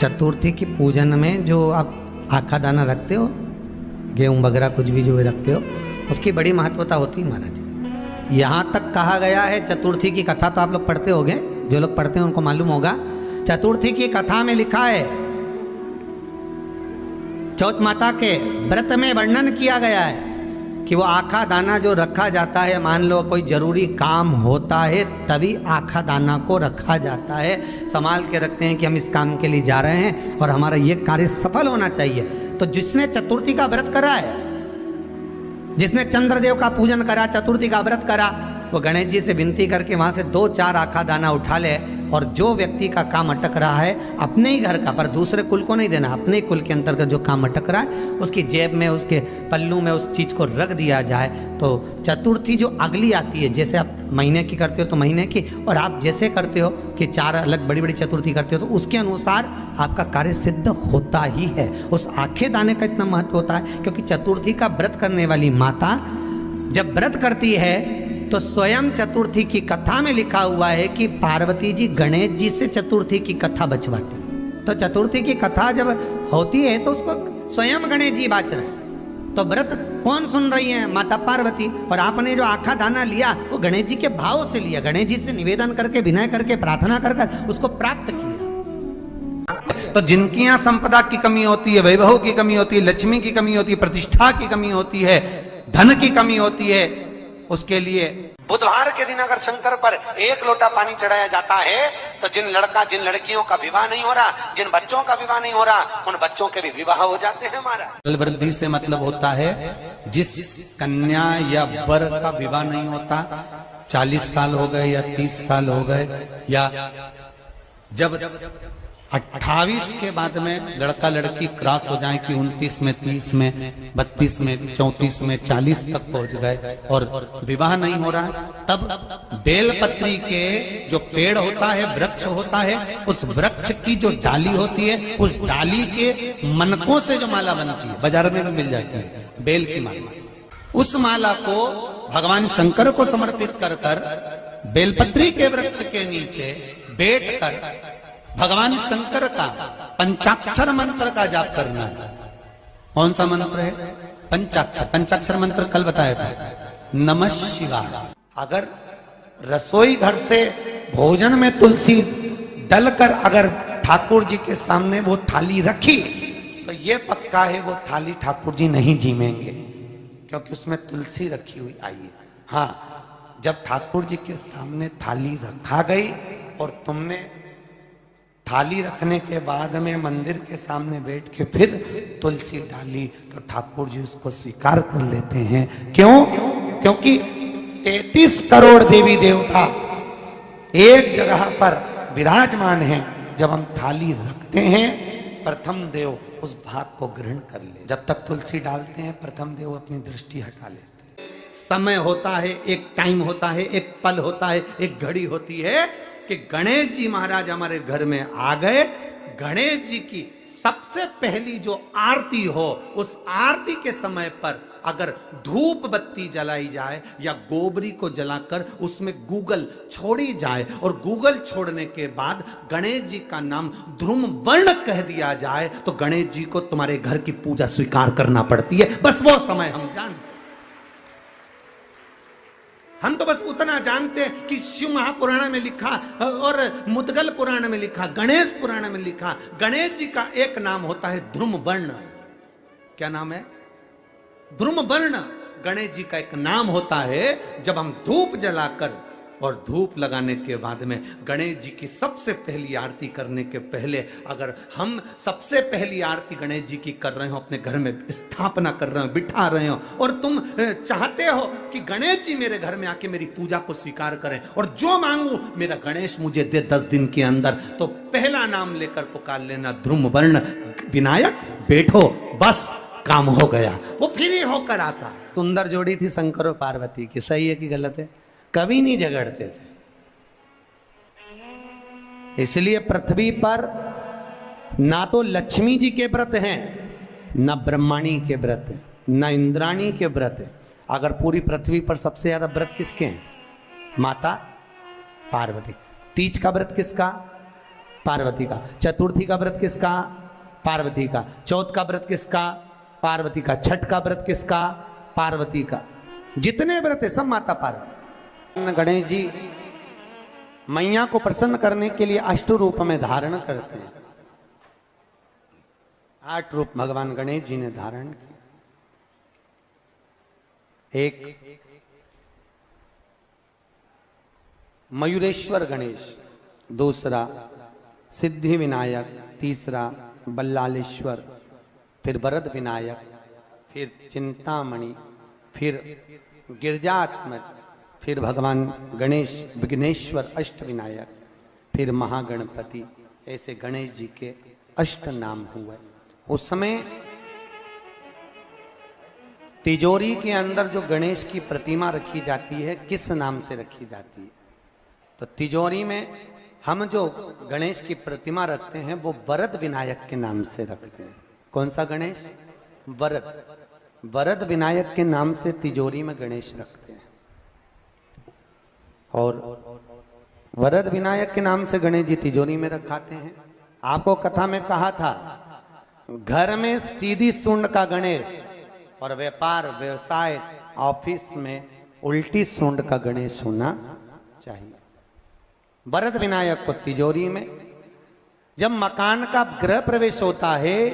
चतुर्थी की पूजन में जो आप आखा दाना रखते हो, गेहूँ वगैरह कुछ भी जो भी रखते हो, उसकी बड़ी महत्वता होती है महाराज। यहाँ तक कहा गया है, चतुर्थी की कथा तो आप लोग पढ़ते होंगे, जो लोग पढ़ते हैं उनको मालूम होगा। चतुर्थी की कथा में लिखा है, चौथ माता के व्रत में वर्णन किया गया है कि वो आखा दाना जो रखा जाता है, मान लो कोई जरूरी काम होता है तभी आखा दाना को रखा जाता है, संभाल के रखते हैं कि हम इस काम के लिए जा रहे हैं और हमारा ये कार्य सफल होना चाहिए। तो जिसने चतुर्थी का व्रत करा है, जिसने चंद्रदेव का पूजन करा, चतुर्थी का व्रत करा, वो गणेश जी से विनती करके वहाँ से 2-4 आखा दाना उठा ले, और जो व्यक्ति का काम अटक रहा है अपने ही घर का, पर दूसरे कुल को नहीं देना, अपने ही कुल के अंतर्गत जो काम अटक रहा है उसकी जेब में, उसके पल्लू में उस चीज़ को रख दिया जाए। तो चतुर्थी जो अगली आती है, जैसे आप महीने की करते हो तो महीने की, और आप जैसे करते हो कि 4 अलग बड़ी बड़ी चतुर्थी करते हो तो उसके अनुसार आपका कार्य सिद्ध होता ही है। उस आखे दाने का इतना महत्व होता है क्योंकि चतुर्थी का व्रत करने वाली माता जब व्रत करती है तो स्वयं चतुर्थी की कथा में लिखा हुआ है कि पार्वती जी गणेश जी से चतुर्थी की कथा बचवाती। तो चतुर्थी की कथा जब होती है तो उसको स्वयं गणेश जी बाच रहे हैं। तो व्रत कौन सुन रही है? माता पार्वती। और आपने जो आखा दाना लिया वो गणेश जी के भाव से लिया, गणेश जी से निवेदन करके, विनय करके, प्रार्थना कर उसको प्राप्त किया। तो जिनकी यहाँ संपदा की कमी होती है, वैभव की कमी होती है, लक्ष्मी की कमी होती है, प्रतिष्ठा की कमी होती है, धन की कमी होती है, उसके लिए बुधवार के दिन अगर शंकर पर 1 लोटा पानी चढ़ाया जाता है तो जिन लड़कियों का विवाह नहीं हो रहा, जिन बच्चों का विवाह नहीं हो रहा, उन बच्चों के भी विवाह हो जाते हैं। हमारा वृद्धि से मतलब होता है जिस कन्या या वर का विवाह नहीं होता, 40 साल हो गए या 30 साल हो गए, या जब 28 के बाद में लड़का लड़की क्रॉस हो जाए कि 29 में, 30 में, 32 में, 34 में, 40 तक पहुंच गए और विवाह नहीं हो रहा है, तब बेलपत्री के जो पेड़ होता है, वृक्ष होता है, उस वृक्ष की जो डाली होती है, उस डाली के मनकों से जो माला बनती है, बाजार में भी मिल जाती है बेल की माला, उस माला को भगवान शंकर को समर्पित कर कर बेलपत्री के वृक्ष के नीचे बैठ कर भगवान शंकर का पंचाक्षर मंत्र का जाप करना है। कौन सा मंत्र है? पंचाक्षर। पंचाक्षर मंत्र कल बताया था, नमः शिवाय। अगर रसोई घर से भोजन में तुलसी डलकर अगर ठाकुर जी के सामने वो थाली रखी तो ये पक्का है वो थाली ठाकुर जी नहीं जीमेंगे, क्योंकि उसमें तुलसी रखी हुई आई है। हाँ, जब ठाकुर जी के सामने थाली रखा गई और तुमने थाली रखने के बाद में मंदिर के सामने बैठ के फिर तुलसी डाली तो ठाकुर जी उसको स्वीकार कर लेते हैं। क्यों? क्योंकि 33 करोड़ देवी देवता एक जगह पर विराजमान हैं। जब हम थाली रखते हैं, प्रथम देव उस भाग को ग्रहण कर ले। जब तक तुलसी डालते हैं, प्रथम देव अपनी दृष्टि हटा लेते हैं। समय होता है, एक टाइम होता है, एक पल होता है, एक घड़ी होती है कि गणेश जी महाराज हमारे घर में आ गए। गणेश जी की सबसे पहली जो आरती हो, उस आरती के समय पर अगर धूप बत्ती जलाई जाए या गोबरी को जलाकर उसमें गूगल छोड़ी जाए और गूगल छोड़ने के बाद गणेश जी का नाम ध्रुम वर्ण कह दिया जाए तो गणेश जी को तुम्हारे घर की पूजा स्वीकार करना पड़ती है। बस वो समय हम जानते, हम तो बस उतना जानते हैं कि शिव महापुराण में लिखा और मुद्गल पुराण में लिखा, गणेश पुराण में लिखा, गणेश जी का एक नाम होता है ध्रुम वर्ण। क्या नाम है? ध्रुम वर्ण गणेश जी का एक नाम होता है। जब हम धूप जलाकर और धूप लगाने के बाद में गणेश जी की सबसे पहली आरती करने के पहले अगर हम सबसे पहली आरती गणेश जी की कर रहे हो, अपने घर में स्थापना कर रहे हो, बिठा रहे हो, और तुम चाहते हो कि गणेश जी मेरे घर में आके मेरी पूजा को स्वीकार करें और जो मांगू मेरा गणेश मुझे दे 10 दिन के अंदर, तो पहला नाम लेकर पुकार लेना ध्रुम वर्ण विनायक, बैठो, बस काम हो गया। वो फिर ही होकर आता। सुंदर जोड़ी थी शंकर और पार्वती की, सही है कि गलत है? कभी नहीं झगड़ते थे। इसलिए पृथ्वी पर ना तो लक्ष्मी जी के व्रत हैं, ना ब्रह्माणी के व्रत हैं, ना इंद्राणी के व्रत हैं। अगर पूरी पृथ्वी पर सबसे ज्यादा व्रत किसके हैं? माता पार्वती। तीज का व्रत किसका? पार्वती का। चतुर्थी का व्रत किसका? पार्वती का। चौथ का व्रत किसका? पार्वती का। छठ का व्रत किसका? पार्वती का। जितने व्रत है सब माता पार्वती। गणेश जी मैया को प्रसन्न करने के लिए अष्ट रूप में धारण करते हैं। 8 रूप भगवान गणेश जी ने धारण किए। एक मयूरेश्वर गणेश, दूसरा सिद्धि विनायक, तीसरा बल्लालेश्वर, फिर वरद विनायक, फिर चिंतामणि, फिर गिरजात्मज, फिर भगवान गणेश विघ्नेश्वर अष्ट विनायक, फिर महागणपति। ऐसे गणेश जी के अष्ट नाम हुए। उस समय तिजोरी के अंदर जो गणेश की प्रतिमा रखी जाती है किस नाम से रखी जाती है? तो तिजोरी में हम जो गणेश की प्रतिमा रखते हैं वो वरद विनायक के नाम से रखते हैं। कौन सा गणेश? वरद। वरद विनायक के नाम से तिजोरी में गणेश रखते हैं। और वरद विनायक के नाम से गणेश जी तिजोरी में रखाते हैं। आपको कथा में कहा था घर में सीधी सूंड का गणेश और व्यापार व्यवसाय ऑफिस में उल्टी सूंड का गणेश होना चाहिए। वरद विनायक को तिजोरी में। जब मकान का गृह प्रवेश होता है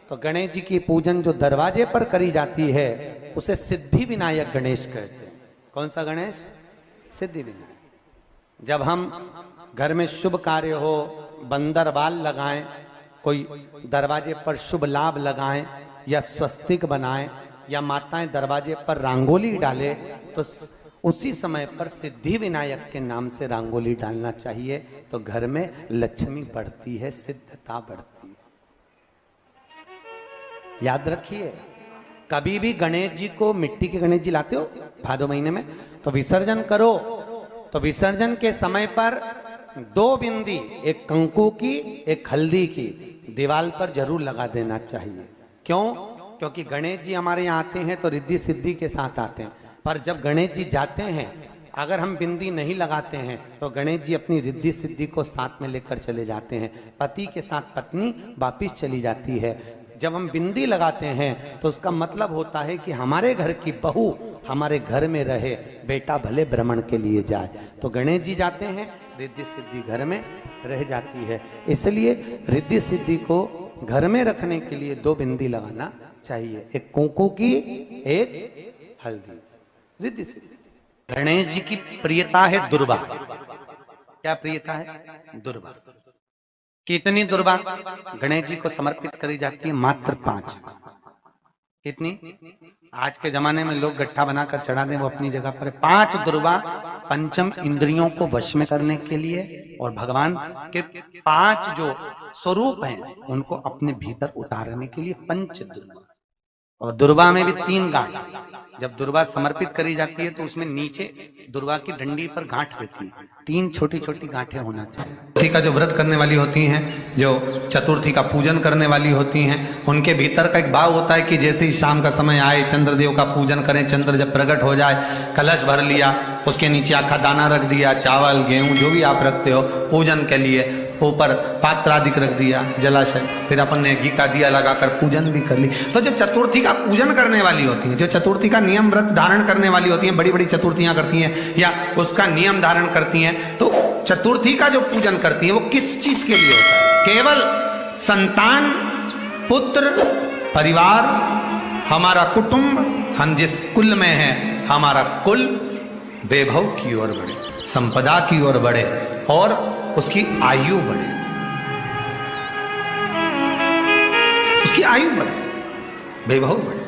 तो गणेश जी की पूजन जो दरवाजे पर करी जाती है उसे सिद्धि विनायक गणेश कहते हैं। कौन सा गणेश? सिद्धि विनायक। जब हम घर में शुभ कार्य हो, बंदर बाल लगाएं, कोई दरवाजे पर शुभ लाभ लगाएं या स्वस्तिक बनाएं या माताएं दरवाजे पर रंगोली डाले तो उसी समय पर सिद्धि विनायक के नाम से रंगोली डालना चाहिए। तो घर में लक्ष्मी बढ़ती है, सिद्धता बढ़ती है। याद रखिए, कभी भी गणेश जी को, मिट्टी के गणेश जी लाते हो भादो महीने में, तो विसर्जन करो तो विसर्जन के समय पर 2 बिंदी, एक कंकु की एक हल्दी की, दीवार पर जरूर लगा देना चाहिए। क्यों? क्योंकि गणेश जी हमारे यहाँ आते हैं तो रिद्धि सिद्धि के साथ आते हैं, पर जब गणेश जी जाते हैं अगर हम बिंदी नहीं लगाते हैं तो गणेश जी अपनी रिद्धि सिद्धि को साथ में लेकर चले जाते हैं। पति के साथ पत्नी वापिस चली जाती है। जब हम बिंदी लगाते हैं तो उसका मतलब होता है कि हमारे घर की बहू हमारे घर में रहे, बेटा भले भ्रमण के लिए जाए। तो गणेश जी जाते हैं, रिद्धि सिद्धि घर में रह जाती है। इसलिए रिद्धि सिद्धि को घर में रखने के लिए 2 बिंदी लगाना चाहिए, एक कुंकू की एक हल्दी। रिद्धि सिद्धि। गणेश जी की प्रियता है दुर्वा। क्या प्रियता है? दुर्वा। कितनी दुर्वा गणेश जी को समर्पित करी जाती है? मात्र 5। कितनी? आज के जमाने में लोग गट्ठा बनाकर चढ़ा दें, वो अपनी जगह पर 5 दुर्वा पंचम इंद्रियों को वश में करने के लिए और भगवान के 5 जो स्वरूप हैं उनको अपने भीतर उतारने के लिए 5 दुर्वा। और दुर्वा में भी 3 गांठ। जब दुर्वा समर्पित करी जाती है तो उसमें नीचे दुर्वा की डंडी पर गांठ रहती है, 3 छोटी छोटी गांठें होना चाहिए। चतुर्थी का जो व्रत करने वाली होती हैं, जो चतुर्थी का पूजन करने वाली होती हैं, उनके भीतर का एक भाव होता है कि जैसे ही शाम का समय आए चंद्रदेव का पूजन करें। चंद्र जब प्रकट हो जाए, कलश भर लिया, उसके नीचे आखा दाना रख दिया, चावल गेहूं जो भी आप रखते हो पूजन के लिए, ऊपर पात्र आदि रख दिया, जलाशय, फिर अपन ने घी का दिया लगाकर पूजन भी कर ली। तो जो चतुर्थी का पूजन करने वाली होती है, जो चतुर्थी का नियम व्रत धारण करने वाली होती हैं, बड़ी बड़ी चतुर्थियां करती हैं या उसका नियम धारण करती हैं, तो चतुर्थी का जो पूजन करती है वो किस चीज के लिए होता है? केवल संतान, पुत्र, परिवार, हमारा कुटुंब, हम जिस कुल में हैं, हमारा कुल वैभव की ओर बढ़े, संपदा की ओर बढ़े और उसकी आयु बढ़े, उसकी आयु बढ़े, वैभव बढ़े।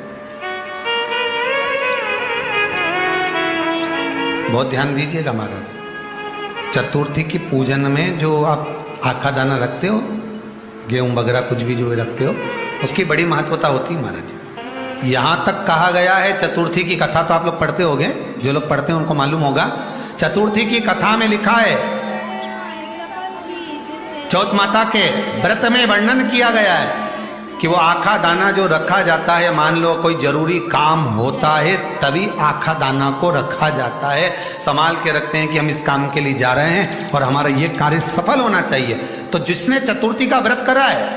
बहुत ध्यान दीजिएगा महाराज। चतुर्थी की पूजन में जो आप आखा दाना रखते हो, गेहूं वगैरह कुछ भी जो रखते हो, उसकी बड़ी महत्वता होती है महाराज। यहां तक कहा गया है, चतुर्थी की कथा तो आप लोग पढ़ते होंगे, जो लोग पढ़ते हैं उनको मालूम होगा। चतुर्थी की कथा में लिखा है, चौथ माता के व्रत में वर्णन किया गया है कि वो आखा दाना जो रखा जाता है, मान लो कोई जरूरी काम होता है तभी आखा दाना को रखा जाता है, संभाल के रखते हैं कि हम इस काम के लिए जा रहे हैं और हमारा ये कार्य सफल होना चाहिए। तो जिसने चतुर्थी का व्रत करा है,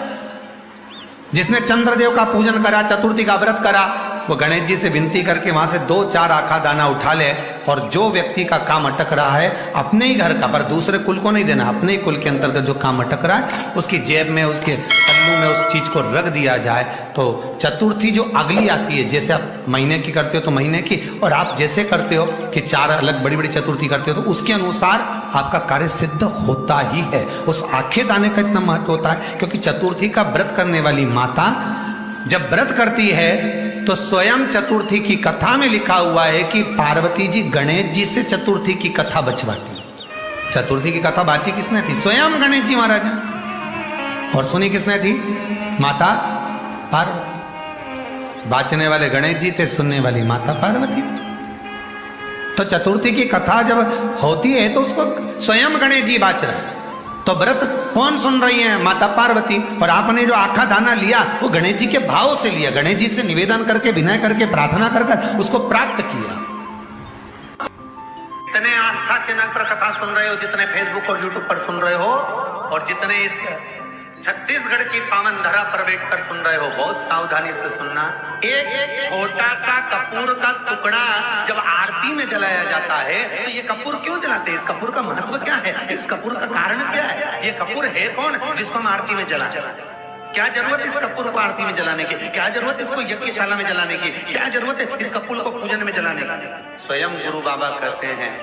जिसने चंद्रदेव का पूजन करा, चतुर्थी का व्रत करा, वो गणेश जी से विनती करके वहां से 2-4 आखा दाना उठा ले, और जो व्यक्ति का काम अटक रहा है अपने ही घर का, पर दूसरे कुल को नहीं देना, अपने ही कुल के अंतर्गत जो काम अटक रहा है उसकी जेब में, उसके पल्लू में उस चीज को रख दिया जाए। तो चतुर्थी जो अगली आती है, जैसे आप महीने की करते हो तो महीने की, और आप जैसे करते हो कि 4 अलग बड़ी बड़ी चतुर्थी करते हो तो उसके अनुसार आपका कार्य सिद्ध होता ही है। उस आखे दाने का इतना महत्व होता है क्योंकि चतुर्थी का व्रत करने वाली माता जब व्रत करती है तो स्वयं चतुर्थी की कथा में लिखा हुआ है कि पार्वती जी गणेश जी से चतुर्थी की कथा बचवाती। चतुर्थी की कथा बाची किसने थी? स्वयं गणेश जी महाराज ने। और सुनी किसने थी? माता पार्वती। बाचने वाले गणेश जी थे, सुनने वाली माता पार्वती थी। तो चतुर्थी की कथा जब होती है तो उसको स्वयं गणेश जी बाच रहे हैं। तो व्रत कौन सुन रही है? माता पार्वती। और आपने जो आखा दाना लिया वो गणेश जी के भाव से लिया, गणेश जी से निवेदन करके, विनय करके, प्रार्थना कर उसको प्राप्त किया। जितने आस्था चैनल पर कथा सुन रहे हो, जितने फेसबुक और यूट्यूब पर सुन रहे हो, और जितने इस छत्तीसगढ़ की पावन धरा पर बैठकर सुन रहे हो, बहुत सावधानी से सुनना। एक छोटा सा कपूर का टुकड़ा जब आरती में जलाया जाता है तो ये कपूर क्यों जलाते हैं? इस कपूर का महत्व क्या है? इस कपूर का कारण क्या है? ये कपूर है कौन जिसको हम आरती में जलाते हैं? क्या जरूरत इस कपूर को आरती में जलाने की? क्या जरूरत इसको यज्ञशाला में जलाने की? क्या जरूरत है इस कपूर को पूजन में जलाने की? स्वयं गुरु बाबा कहते हैं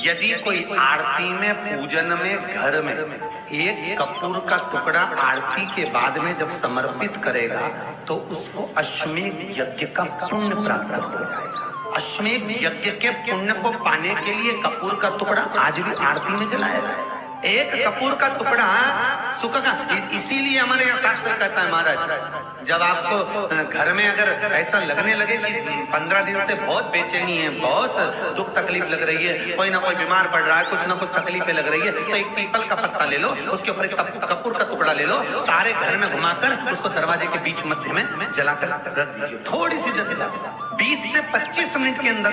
यदि कोई आरती में, पूजन में, घर में एक कपूर का टुकड़ा आरती के बाद में जब समर्पित करेगा तो उसको अश्वमेध यज्ञ का पुण्य प्राप्त हो जाएगा। अश्वमेध यज्ञ के पुण्य को पाने के लिए कपूर का टुकड़ा आज भी आरती में जलाया जाए। एक कपूर का टुकड़ा सुख का, इसीलिए हमारे यहाँ शास्त्र कहता है महाराज, जब आपको घर में अगर ऐसा लगने लगे कि 15 दिन से बहुत बेचैनी है, बहुत दुख तकलीफ लग रही है, कोई ना कोई बीमार पड़ रहा है, कुछ ना कुछ तकलीफें लग रही है, तो एक पीपल का पत्ता ले लो, उसके ऊपर एक कपूर का टुकड़ा ले लो, सारे घर में घुमाकर उसको दरवाजे के बीच मध्य में जलाकर रख दीजिए। थोड़ी सी जला 20 से 25 मिनट के अंदर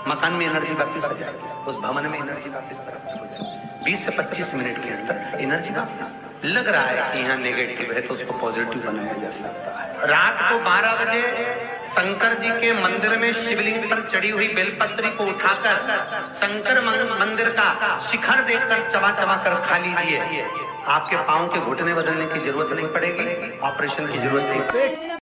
मकान में एनर्जी वापिस आ जाएगी, उस भवन में एनर्जी वापिस प्राप्त हो जाएगी। 20 से 25 मिनट के अंदर एनर्जी वापस। लग रहा है कि यहाँ नेगेटिव है तो उसको पॉजिटिव बनाया जा सकता है। रात को 12 बजे शंकर जी के मंदिर में शिवलिंग पर चढ़ी हुई बेलपत्री को उठाकर शंकर मंदिर का शिखर देखकर चबा चबा कर खा लीजिए। आपके पांव के घुटने बदलने की जरूरत नहीं पड़ेगी, ऑपरेशन की जरूरत नहीं पड़ेगी।